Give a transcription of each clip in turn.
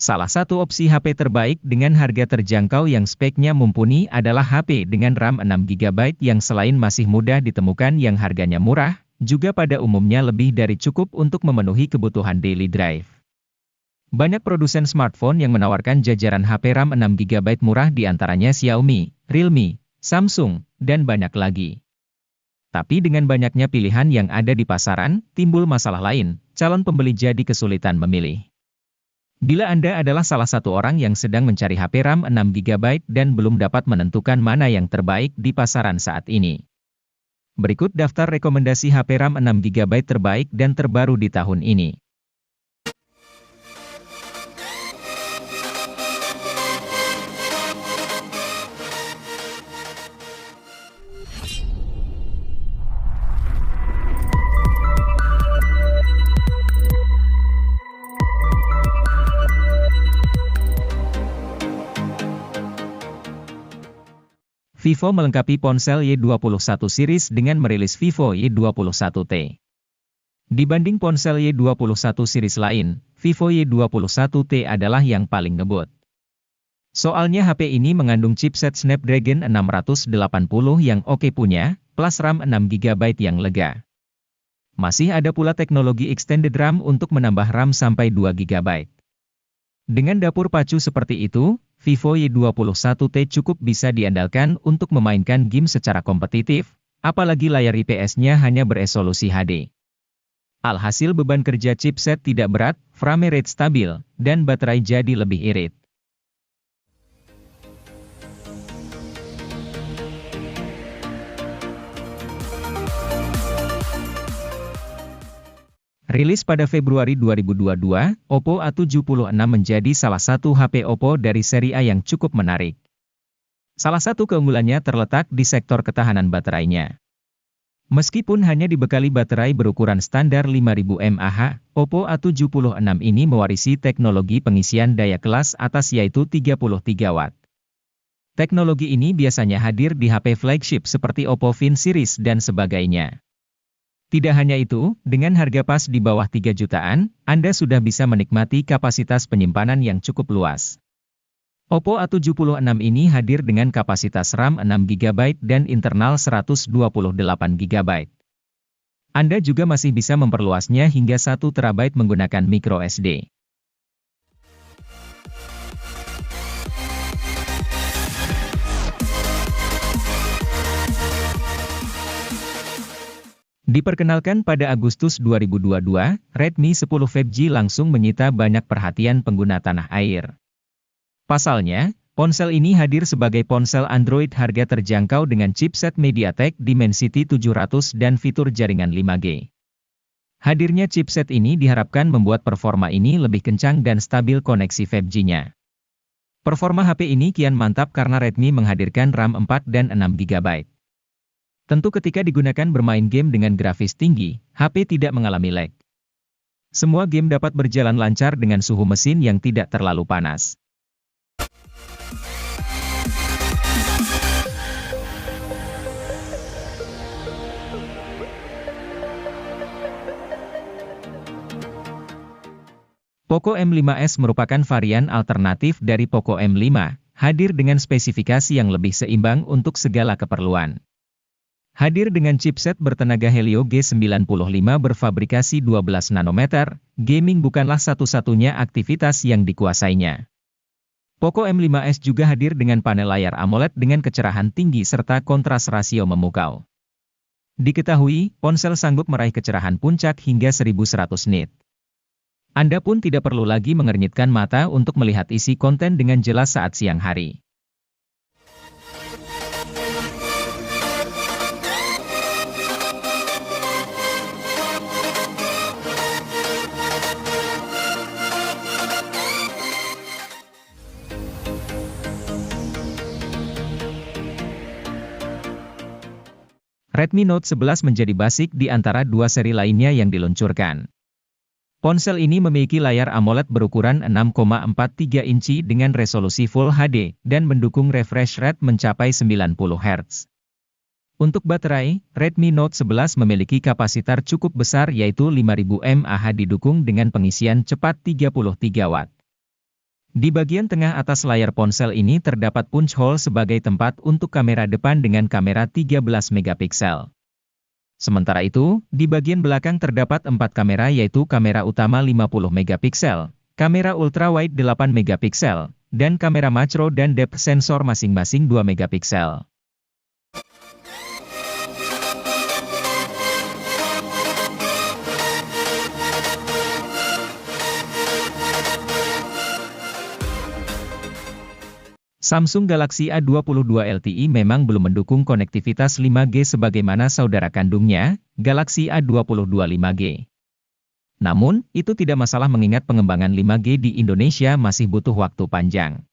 Salah satu opsi HP terbaik dengan harga terjangkau yang speknya mumpuni adalah HP dengan RAM 6GB yang selain masih mudah ditemukan yang harganya murah, juga pada umumnya lebih dari cukup untuk memenuhi kebutuhan daily drive. Banyak produsen smartphone yang menawarkan jajaran HP RAM 6GB murah diantaranya Xiaomi, Realme, Samsung, dan banyak lagi. Tapi dengan banyaknya pilihan yang ada di pasaran, timbul masalah lain, calon pembeli jadi kesulitan memilih. Bila Anda adalah salah satu orang yang sedang mencari HP RAM 6GB dan belum dapat menentukan mana yang terbaik di pasaran saat ini. Berikut daftar rekomendasi HP RAM 6GB terbaik dan terbaru di tahun ini. Vivo melengkapi ponsel Y21 series dengan merilis Vivo Y21T. Dibanding ponsel Y21 series lain, Vivo Y21T adalah yang paling ngebut. Soalnya HP ini mengandung chipset Snapdragon 680 yang oke punya, plus RAM 6GB yang lega. Masih ada pula teknologi extended RAM untuk menambah RAM sampai 2GB. Dengan dapur pacu seperti itu, Vivo Y21T cukup bisa diandalkan untuk memainkan game secara kompetitif, apalagi layar IPS-nya hanya beresolusi HD. Alhasil beban kerja chipset tidak berat, frame rate stabil, dan baterai jadi lebih irit. Rilis pada Februari 2022, Oppo A76 menjadi salah satu HP Oppo dari seri A yang cukup menarik. Salah satu keunggulannya terletak di sektor ketahanan baterainya. Meskipun hanya dibekali baterai berukuran standar 5000 mAh, Oppo A76 ini mewarisi teknologi pengisian daya kelas atas yaitu 33 Watt. Teknologi ini biasanya hadir di HP flagship seperti Oppo Find series dan sebagainya. Tidak hanya itu, dengan harga pas di bawah 3 jutaan, Anda sudah bisa menikmati kapasitas penyimpanan yang cukup luas. Oppo A76 ini hadir dengan kapasitas RAM 6GB dan internal 128GB. Anda juga masih bisa memperluasnya hingga 1 TB menggunakan microSD. Diperkenalkan pada Agustus 2022, Redmi 10 5G langsung menyita banyak perhatian pengguna tanah air. Pasalnya, ponsel ini hadir sebagai ponsel Android harga terjangkau dengan chipset MediaTek Dimensity 700 dan fitur jaringan 5G. Hadirnya chipset ini diharapkan membuat performa ini lebih kencang dan stabil koneksi 5G-nya. Performa HP ini kian mantap karena Redmi menghadirkan RAM 4 dan 6GB. Tentu ketika digunakan bermain game dengan grafis tinggi, HP tidak mengalami lag. Semua game dapat berjalan lancar dengan suhu mesin yang tidak terlalu panas. Poco M5s merupakan varian alternatif dari Poco M5, hadir dengan spesifikasi yang lebih seimbang untuk segala keperluan. Hadir dengan chipset bertenaga Helio G95 berfabrikasi 12 nanometer, gaming bukanlah satu-satunya aktivitas yang dikuasainya. Poco M5s juga hadir dengan panel layar AMOLED dengan kecerahan tinggi serta kontras rasio memukau. Diketahui, ponsel sanggup meraih kecerahan puncak hingga 1100 nit. Anda pun tidak perlu lagi mengernyitkan mata untuk melihat isi konten dengan jelas saat siang hari. Redmi Note 11 menjadi basic di antara dua seri lainnya yang diluncurkan. Ponsel ini memiliki layar AMOLED berukuran 6,43 inci dengan resolusi Full HD, dan mendukung refresh rate mencapai 90 Hz. Untuk baterai, Redmi Note 11 memiliki kapasitor cukup besar yaitu 5000 mAh didukung dengan pengisian cepat 33 Watt. Di bagian tengah atas layar ponsel ini terdapat punch hole sebagai tempat untuk kamera depan dengan kamera 13 megapiksel. Sementara itu, di bagian belakang terdapat 4 kamera yaitu kamera utama 50 megapiksel, kamera ultrawide 8 megapiksel, dan kamera makro dan depth sensor masing-masing 2 megapiksel. Samsung Galaxy A22 LTE memang belum mendukung konektivitas 5G sebagaimana saudara kandungnya, Galaxy A22 5G. Namun, itu tidak masalah mengingat pengembangan 5G di Indonesia masih butuh waktu panjang.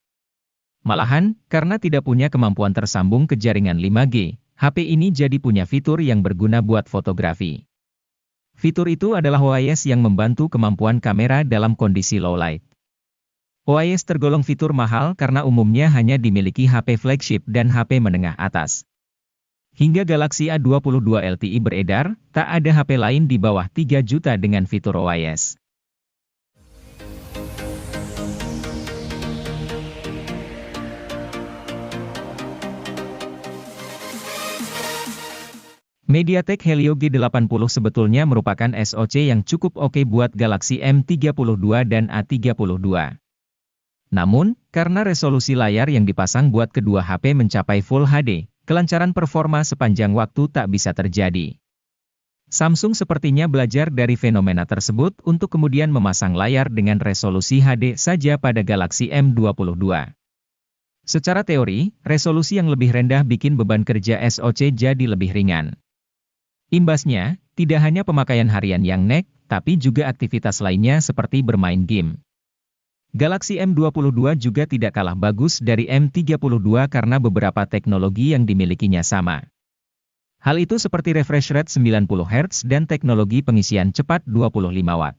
Malahan, karena tidak punya kemampuan tersambung ke jaringan 5G, HP ini jadi punya fitur yang berguna buat fotografi. Fitur itu adalah OIS yang membantu kemampuan kamera dalam kondisi low light. OIS tergolong fitur mahal karena umumnya hanya dimiliki HP flagship dan HP menengah atas. Hingga Galaxy A22 LTE beredar, tak ada HP lain di bawah 3 juta dengan fitur OIS. MediaTek Helio G80 sebetulnya merupakan SoC yang cukup oke buat Galaxy M32 dan A32. Namun, karena resolusi layar yang dipasang buat kedua HP mencapai Full HD, kelancaran performa sepanjang waktu tak bisa terjadi. Samsung sepertinya belajar dari fenomena tersebut untuk kemudian memasang layar dengan resolusi HD saja pada Galaxy M22. Secara teori, resolusi yang lebih rendah bikin beban kerja SoC jadi lebih ringan. Imbasnya, tidak hanya pemakaian harian yang nek, tapi juga aktivitas lainnya seperti bermain game. Galaxy M22 juga tidak kalah bagus dari M32 karena beberapa teknologi yang dimilikinya sama. Hal itu seperti refresh rate 90 Hz dan teknologi pengisian cepat 25 Watt.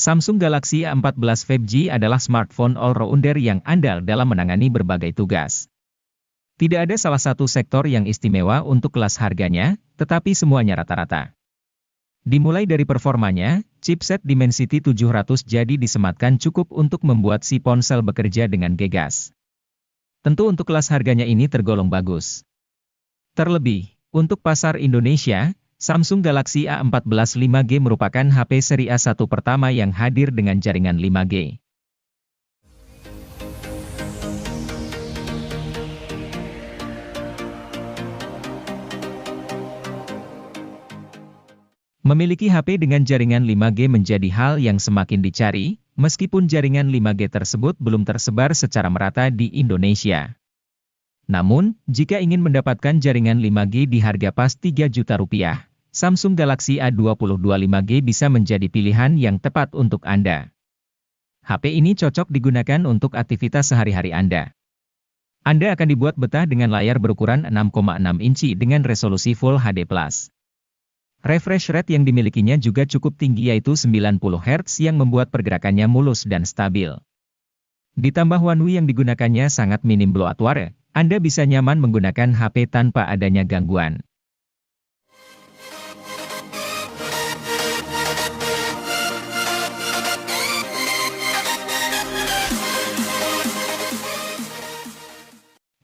Samsung Galaxy A14 5G adalah smartphone all-rounder yang andal dalam menangani berbagai tugas. Tidak ada salah satu sektor yang istimewa untuk kelas harganya, tetapi semuanya rata-rata. Dimulai dari performanya, chipset Dimensity 700 jadi disematkan cukup untuk membuat si ponsel bekerja dengan gegas. Tentu untuk kelas harganya ini tergolong bagus. Terlebih, untuk pasar Indonesia, Samsung Galaxy A14 5G merupakan HP seri A1 pertama yang hadir dengan jaringan 5G. Memiliki HP dengan jaringan 5G menjadi hal yang semakin dicari, meskipun jaringan 5G tersebut belum tersebar secara merata di Indonesia. Namun, jika ingin mendapatkan jaringan 5G di harga pas 3 juta rupiah, Samsung Galaxy A22 5G bisa menjadi pilihan yang tepat untuk Anda. HP ini cocok digunakan untuk aktivitas sehari-hari Anda. Anda akan dibuat betah dengan layar berukuran 6,6 inci dengan resolusi Full HD+. Refresh rate yang dimilikinya juga cukup tinggi yaitu 90 Hz yang membuat pergerakannya mulus dan stabil. Ditambah One UI yang digunakannya sangat minim bloatware, Anda bisa nyaman menggunakan HP tanpa adanya gangguan.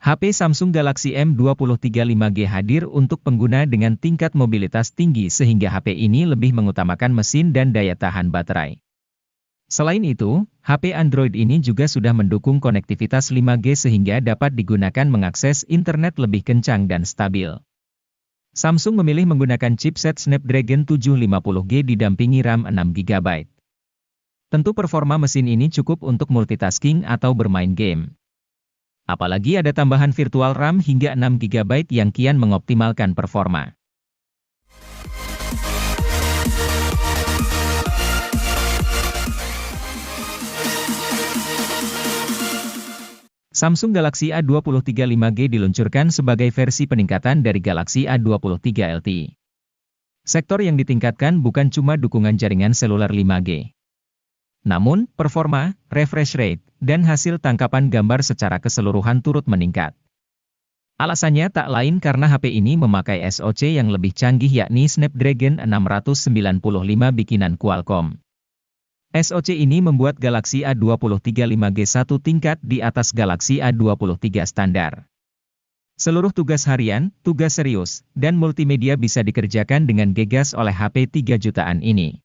HP Samsung Galaxy M23 5G hadir untuk pengguna dengan tingkat mobilitas tinggi sehingga HP ini lebih mengutamakan mesin dan daya tahan baterai. Selain itu, HP Android ini juga sudah mendukung konektivitas 5G sehingga dapat digunakan mengakses internet lebih kencang dan stabil. Samsung memilih menggunakan chipset Snapdragon 750G didampingi RAM 6GB. Tentu performa mesin ini cukup untuk multitasking atau bermain game. Apalagi ada tambahan virtual RAM hingga 6GB yang kian mengoptimalkan performa. Samsung Galaxy A23 5G diluncurkan sebagai versi peningkatan dari Galaxy A23 LTE. Sektor yang ditingkatkan bukan cuma dukungan jaringan seluler 5G. Namun, performa, refresh rate, dan hasil tangkapan gambar secara keseluruhan turut meningkat. Alasannya tak lain karena HP ini memakai SoC yang lebih canggih yakni Snapdragon 695 bikinan Qualcomm. SoC ini membuat Galaxy A23 5G satu tingkat di atas Galaxy A23 standar. Seluruh tugas harian, tugas serius, dan multimedia bisa dikerjakan dengan gegas oleh HP 3 jutaan ini.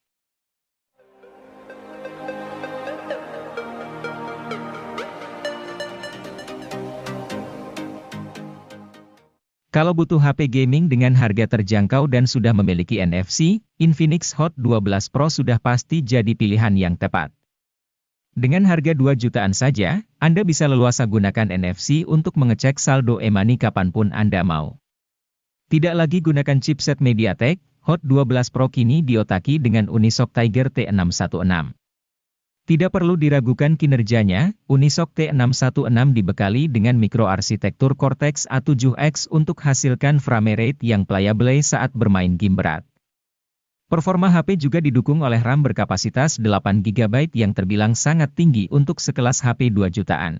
Kalau butuh HP gaming dengan harga terjangkau dan sudah memiliki NFC, Infinix Hot 12 Pro sudah pasti jadi pilihan yang tepat. Dengan harga 2 jutaan saja, Anda bisa leluasa gunakan NFC untuk mengecek saldo e-money kapanpun Anda mau. Tidak lagi gunakan chipset MediaTek, Hot 12 Pro kini diotaki dengan Unisoc Tiger T616. Tidak perlu diragukan kinerjanya, Unisoc T616 dibekali dengan mikroarsitektur Cortex A7X untuk hasilkan frame rate yang playable saat bermain game berat. Performa HP juga didukung oleh RAM berkapasitas 8 GB yang terbilang sangat tinggi untuk sekelas HP 2 jutaan.